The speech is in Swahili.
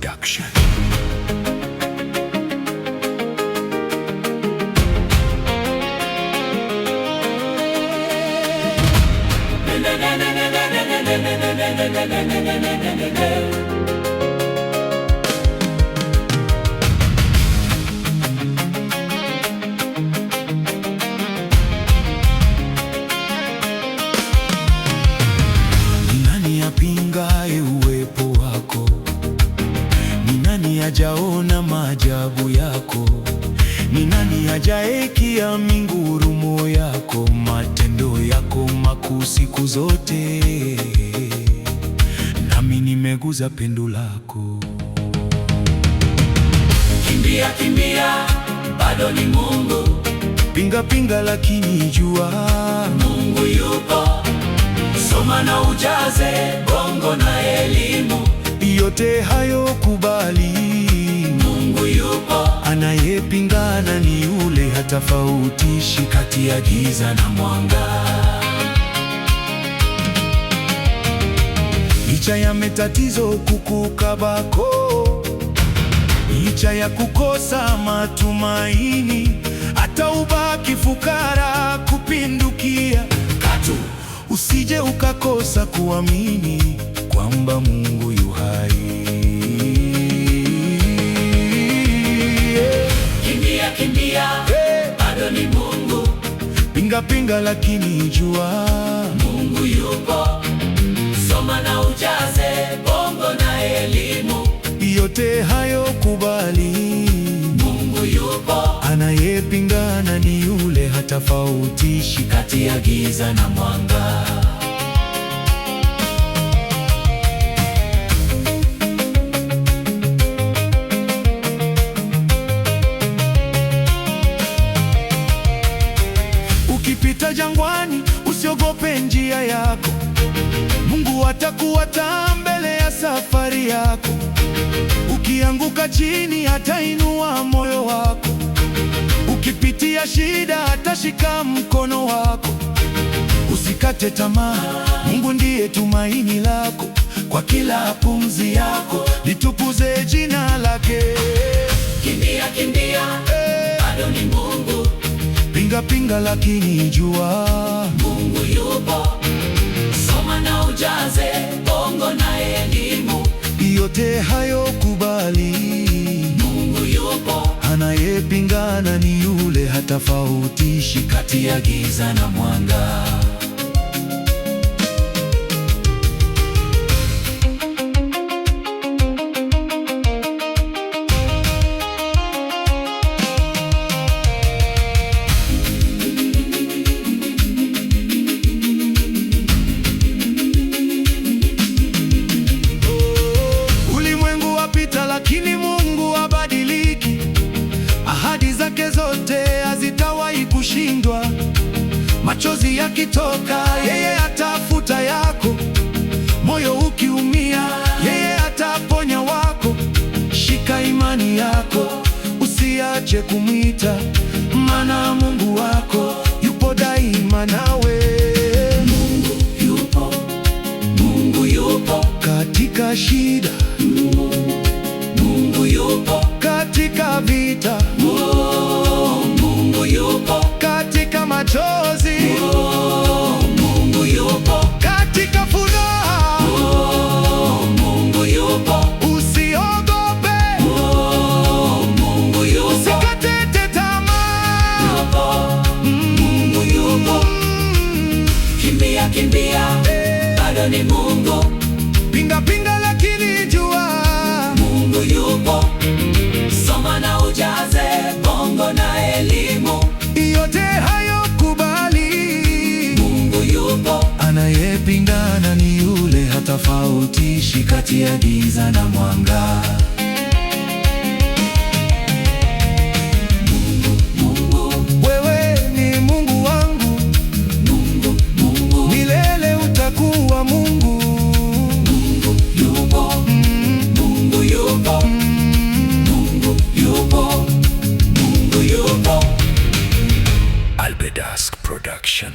Production. Nani apingaye uwepo wako? Ni nani hajaona maajabu yako? Ni nani hajaekia ngurumo yako? Matendo yako makuu siku zote, nami nimeguza pendo lako. Kimbia, kimbia, bado ni Mungu. Pinga, pinga, lakini jua Mungu yupo. Soma na ujaze bongo na elimu. Yote hayo kubali, Mungu yupo. anayepingana ni yule hatafautishi Kati ya giza na mwanga. licha ya matatizo kukukabako, licha ya kukosa matumaini, hata ubaki fukara kupindukia, Katu usije ukakosa kuamini kwamba Mungu yu hai. kimbia, kimbia, bado ni Mungu. Pinga, pinga, lakini jua Mungu yupo. Soma na ujaze bongo na elimu. yote hayo kubali, Mungu yupo. anayepingana ni yule hatafautishi Kati ya giza na mwanga. Ukipita jangwani usiogope njia yako, Mungu atakuwa taa mbele ya safari yako. Ukianguka chini atainua moyo wako, ukipitia shida atashika mkono wako. Usikate tamaa, Mungu ndiye tumaini lako. Kwa kila pumzi yako litukuze jina lake. Kimbia, kimbia, bado ni Mungu. Pinga, pinga, lakini jua Mungu yupo. Soma na ujaze bongo na elimu. yote hayo kubali, Mungu yupo. anayepingana ni yule hatafautishi Kati ya giza na mwanga. Ulimwengu wapita, lakini Mungu habadiliki. Ahadi zake zote hazitawahi kushindwa. Machozi yakitoka, yeye atafuta yako. Moyo ukiumia, yeye ataponya wako. Shika imani yako, usiache kumwita, maana Mungu wako yupo daima nawe. Mungu yupo. Mungu yupo. Katika shida, Mungu yupo. katika vita, Mungu yupo. katika machozi, Mungu yupo. katika furaha, Mungu yupo. usiogope, Mungu yupo. usikate tamaa. Mungu yupo. Kimbia, kimbia, bado ni Mungu. Pinga, pinga, lakini jua Mungu yupo. Soma na ujaze bongo na elimu. yote hayo kubali, Mungu yupo. anayepingana ni yule hatafautishi Kati ya giza na mwanga. Wewe ni Mungu wangu, Mungu, Mungu, milele utakuwa Mungu. Mungu yupo. Mungu yupo. Mungu yupo. Mungu yupo. Albedask Production.